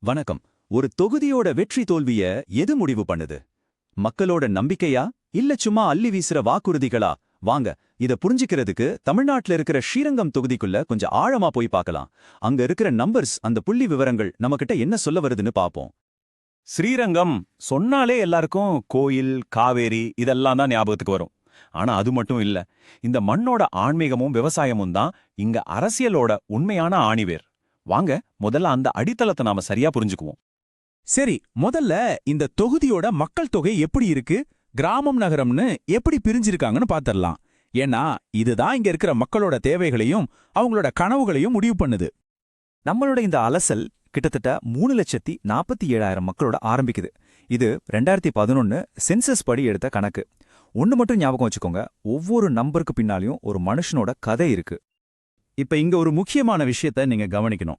வணக்கம். ஒரு தொகுதியோட வெற்றி தோல்விய எது முடிவு பண்ணுது? மக்களோட நம்பிக்கையா இல்ல சும்மா அள்ளி வீசுற வாக்குறுதிகளா? வாங்க, இத புரிஞ்சுக்கிறதுக்கு தமிழ்நாட்டுல இருக்கிற ஸ்ரீரங்கம் தொகுதிக்குள்ள கொஞ்சம் ஆழமா போய் பார்க்கலாம். அங்க இருக்கிற நம்பர்ஸ், அந்த புள்ளி விவரங்கள் நம்மகிட்ட என்ன சொல்ல வருதுன்னு பாப்போம். ஸ்ரீரங்கம் சொன்னாலே எல்லாருக்கும் கோயில், காவேரி இதெல்லாம் தான் ஞாபகத்துக்கு வரும். ஆனா அது மட்டும் இல்ல. இந்த மண்ணோட ஆன்மீகமும் விவசாயமும் தான் இங்க அரசியலோட உண்மையான ஆணிவேர். வாங்க, முதல்ல அந்த அடித்தளத்தை நாம சரியா புரிஞ்சுக்குவோம். சரி, முதல்ல இந்த தொகுதியோட மக்கள் தொகை எப்படி இருக்கு, கிராமம் நகரம்னு எப்படி பிரிஞ்சிருக்காங்கன்னு பாத்திரலாம். ஏன்னா இதுதான் இங்க இருக்கிற மக்களோட தேவைகளையும் அவங்களோட கனவுகளையும் முடிவு பண்ணுது. நம்மளோட இந்த அலசல் கிட்டத்தட்ட 3,47,000 மக்களோட ஆரம்பிக்குது. இது 2011 சென்சஸ் படி எடுத்த கணக்கு. ஒன்னு மட்டும் ஞாபகம் வச்சுக்கோங்க, ஒவ்வொரு நம்பருக்கு பின்னாலையும் ஒரு மனுஷனோட கதை இருக்கு. இப்ப இங்க ஒரு முக்கியமான விஷயத்த நீங்க கவனிக்கணும்.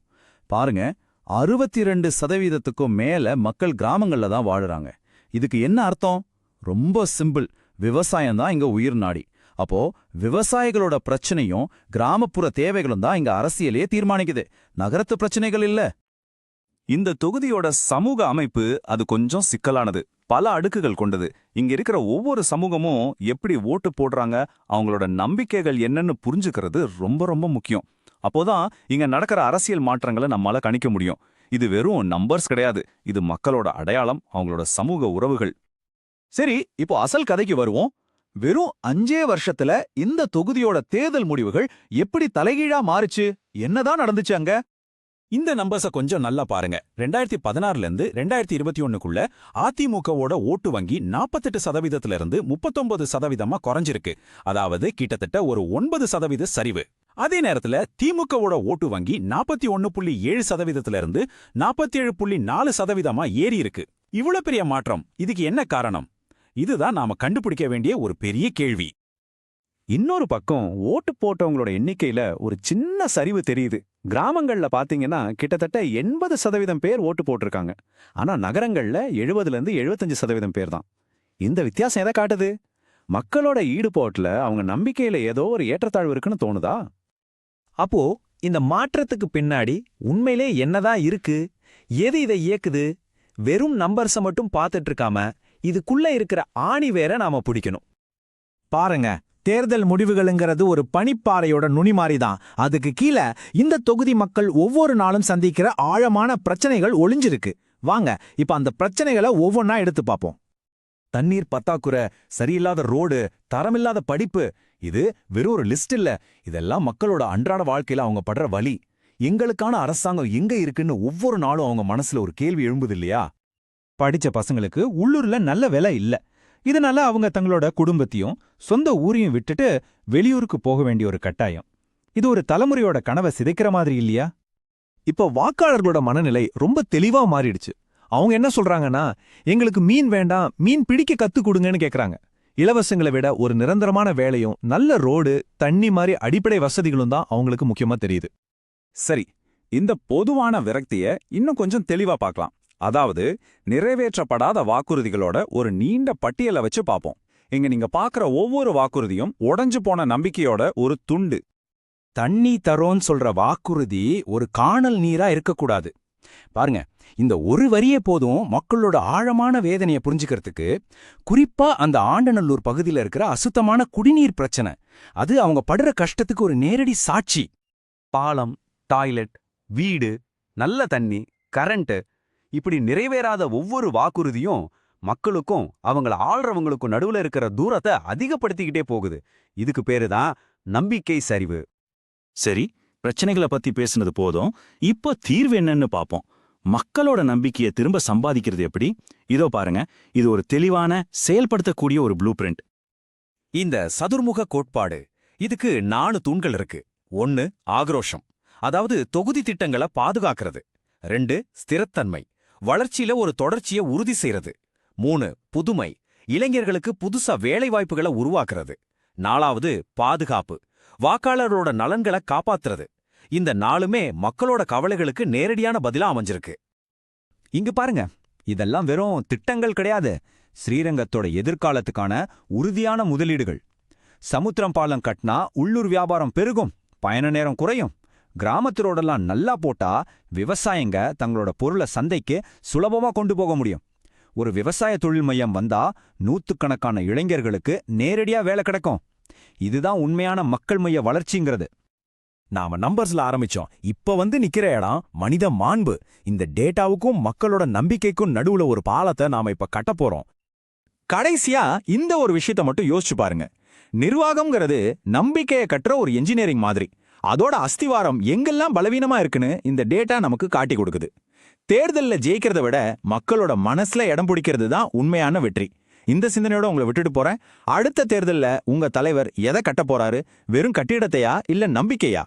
பாருங்க, 62% மேல மக்கள் கிராமங்கள்ல தான் வாழுறாங்க. இதுக்கு என்ன அர்த்தம்? ரொம்ப சிம்பிள். விவசாயம் தான் இங்க உயிர் நாடி. அப்போ விவசாயிகளோட பிரச்சனையும் கிராமப்புற தேவைகளும் தான் இங்க அரசியலே தீர்மானிக்குது, நகரத்து பிரச்சனைகள் இல்ல. இந்த தொகுதியோட சமூக அமைப்பு அது கொஞ்சம் சிக்கலானது, பல அடுக்குகள் கொண்டது. இங்க இருக்கிற ஒவ்வொரு சமூகமும் எப்படி ஓட்டு போடுறாங்க, அவங்களோட நம்பிக்கைகள் என்னன்னு புரிஞ்சுக்கிறது ரொம்ப ரொம்ப முக்கியம். அப்போதான் இங்க நடக்கிற அரசியல் மாற்றங்களை நம்மால கணிக்க முடியும். இது வெறும் நம்பர்ஸ் கிடையாது, இது மக்களோட அடையாளம், அவங்களோட சமூக உறவுகள். சரி, இப்போ அசல் கதைக்கு வருவோம். வெறும் 5 வருஷத்துல இந்த தொகுதியோட தேர்தல் முடிவுகள் எப்படி தலைகீழா மாறுச்சு? என்னதான் நடந்துச்சு அங்க? இந்த நம்பர்ஸ கொஞ்சம் நல்லா பாருங்க. 2016ல இருந்து 2021க்குள்ள அதிமுகவோட ஓட்டு வங்கி 48% இருந்து 39% குறைஞ்சிருக்கு. அதாவது கிட்டத்தட்ட ஒரு 9% சரிவு. அதே நேரத்துல திமுகவோட ஓட்டு வங்கி 41.7% இருந்து 47.4% ஏறி இருக்கு. இவ்வளவு பெரிய மாற்றம், இதுக்கு என்ன காரணம்? இதுதான் நாம கண்டுபிடிக்க வேண்டிய ஒரு பெரிய கேள்வி. இன்னொரு பக்கம் ஓட்டு போட்டவங்களோட எண்ணிக்கையில ஒரு சின்ன சரிவு தெரியுது. கிராமங்கள்ல பாத்தீங்கன்னா கிட்டத்தட்ட 80% பேர் ஓட்டு போட்டிருக்காங்க. ஆனா நகரங்கள்ல 70லேருந்து 75% பேர் தான். இந்த வித்தியாசம் எதை காட்டுது? மக்களோட ஈடுபாட்டுல, அவங்க நம்பிக்கையில ஏதோ ஒரு ஏற்றத்தாழ்வு இருக்குன்னு தோணுதா? அப்போ இந்த மாற்றத்துக்கு பின்னாடி உண்மையிலே என்னதான் இருக்கு? எது இதை இயக்குது? வெறும் நம்பர்ஸை மட்டும் பார்த்துட்டு இருக்காம இதுக்குள்ள இருக்கிற ஆணி வேற நாம பிடிக்கணும். பாருங்க, தேர்தல் முடிவுகளுங்கிறது ஒரு பனிப்பாறையோட நுனி மாதிரிதான். அதுக்கு கீழே இந்த தொகுதி மக்கள் ஒவ்வொரு நாளும் சந்திக்கிற ஆழமான பிரச்சனைகள் ஒளிஞ்சிருக்கு. வாங்க, இப்ப அந்த பிரச்சனைகளை ஒவ்வொன்னா எடுத்து பார்ப்போம். தண்ணீர் பத்தாக்குறை, சரியில்லாத ரோடு, தரமில்லாத படிப்பு, இது வெறும் ஒரு லிஸ்ட் இல்ல. இதெல்லாம் மக்களோட அன்றாட வாழ்க்கையில அவங்க படுற வலி. எங்களுக்கான அரசாங்கம் எங்க இருக்குன்னு ஒவ்வொரு நாளும் அவங்க மனசுல ஒரு கேள்வி எழும்புது இல்லையா? படிச்ச பசங்களுக்கு உள்ளூர்ல நல்ல வேலை இல்ல. இதனால அவங்க தங்களோட குடும்பத்தையும் சொந்த ஊரையும் விட்டுட்டு வெளியூருக்கு போக வேண்டிய ஒரு கட்டாயம். இது ஒரு தலைமுறையோட கனவை சிதைக்கிற மாதிரி இல்லையா? இப்போ வாக்காளர்களோட மனநிலை ரொம்ப தெளிவா மாறிடுச்சு. அவங்க என்ன சொல்றாங்கன்னா, எங்களுக்கு மீன் வேண்டாம், மீன் பிடிக்க கத்து கொடுங்கன்னு கேக்குறாங்க. இலவசங்களை விட ஒரு நிரந்தரமான வேலையும் நல்ல ரோடு, தண்ணி மாதிரி அடிப்படை வசதிகளும் தான் அவங்களுக்கு முக்கியமா தெரியுது. சரி, இந்த பொதுவான விரக்திய இன்னும் கொஞ்சம் தெளிவா பார்க்கலாம். அதாவது நிறைவேற்றப்படாத வாக்குறுதிகளோட ஒரு நீண்ட பட்டியலை வச்சு பார்ப்போம். இங்க நீங்க பார்க்குற ஒவ்வொரு வாக்குறுதியும் உடைஞ்சு போன நம்பிக்கையோட ஒரு துண்டு. தண்ணி தரோன்னு சொல்ற வாக்குறுதி ஒரு காணல் நீரா இருக்கக்கூடாது. பாருங்க, இந்த ஒரு வரியே போதும் மக்களோட ஆழமான வேதனையை புரிஞ்சுக்கிறதுக்கு. குறிப்பா அந்த ஆண்டநல்லூர் பகுதியில் இருக்கிற அசுத்தமான குடிநீர் பிரச்சனை, அது அவங்க படுற கஷ்டத்துக்கு ஒரு நேரடி சாட்சி. பாலம், டாய்லெட், வீடு, நல்ல தண்ணி, கரண்ட், இப்படி நிறைவேறாத ஒவ்வொரு வாக்குறுதியும் மக்களுக்கும் அவங்கள ஆள்றவங்களுக்கும் நடுவுல இருக்கிற தூரத்தை அதிகப்படுத்திக்கிட்டே போகுது. இதுக்கு பேரு தான் நம்பிக்கை சரிவு. சரி, பிரச்சனைகளை பத்தி பேசுனது போதும். இப்போ தீர்வு என்னன்னு பாப்போம். மக்களோட நம்பிக்கையை திரும்ப சம்பாதிக்கிறது எப்படி? இதோ பாருங்க, இது ஒரு தெளிவான, செயல்படுத்தக்கூடிய ஒரு ப்ளூ பிரிண்ட். இந்த சதுர்முக கோட்பாடு, இதுக்கு 4 தூண்கள் இருக்கு. 1 ஆக்ரோஷம், அதாவது தொகுதி திட்டங்களை பாதுகாக்கிறது. 2 ஸ்திரத்தன்மை, வளர்ச்சியில ஒரு தொடர்ச்சியை உறுதி செய்யறது. 3 புதுமை, இளைஞர்களுக்கு புதுசா வேலைவாய்ப்புகளை உருவாக்குறது. 4வது பாதுகாப்பு, வாக்காளரோட நலன்களை காப்பாத்துறது. இந்த 4மே மக்களோட கவலைகளுக்கு நேரடியான பதிலா அமைஞ்சிருக்கு. இங்க பாருங்க, இதெல்லாம் வெறும் திட்டங்கள் கிடையாது, ஸ்ரீரங்கத்தோட எதிர்காலத்துக்கான உறுதியான முதலீடுகள். சமுத்திரம் பாலம் கட்டினா உள்ளூர் வியாபாரம் பெருகும், பயண நேரம் குறையும், கிராமத்து ரோடெல்லாம் நல்லா போட்டா விவசாயிங்க தங்களோட பொருளை சந்தைக்கு சுலபமா கொண்டு போக முடியும். ஒரு விவசாய தொழில் மையம் வந்தா நூத்துக்கணக்கான இளைஞர்களுக்கு நேரடியா வேலை கிடைக்கும். இதுதான் உண்மையான மக்கள் மைய வளர்ச்சிங்கிறது. நாம நம்பர்ஸ்ல ஆரம்பிச்சோம். இப்ப நிக்கிற இடம் மனித மாண்பு. இந்த டேட்டாவுக்கும் மக்களோட நம்பிக்கைக்கும் நடுவுல ஒரு பாலத்தை நாம இப்ப கட்ட போறோம். கடைசியா இந்த ஒரு விஷயத்த மட்டும் யோசிச்சு பாருங்க. நிர்வாகம்ங்கிறது நம்பிக்கையை கட்டுற ஒரு என்ஜினியரிங் மாதிரி. அதோட அஸ்திவாரம் எங்கெல்லாம் பலவீனமா இருக்குன்னு இந்த டேட்டா நமக்கு காட்டி கொடுக்குது. தேர்தல்ல ஜெயிக்கிறத விட மக்களோட மனசுல இடம் பிடிக்கிறது தான் உண்மையான வெற்றி. இந்த சிந்தனையோட உங்களை விட்டுட்டு போறேன். அடுத்த தேர்தல்ல உங்க தலைவர் எதை கட்ட போறாரு? வெறும் கட்டிடத்தையா இல்ல நம்பிக்கையா?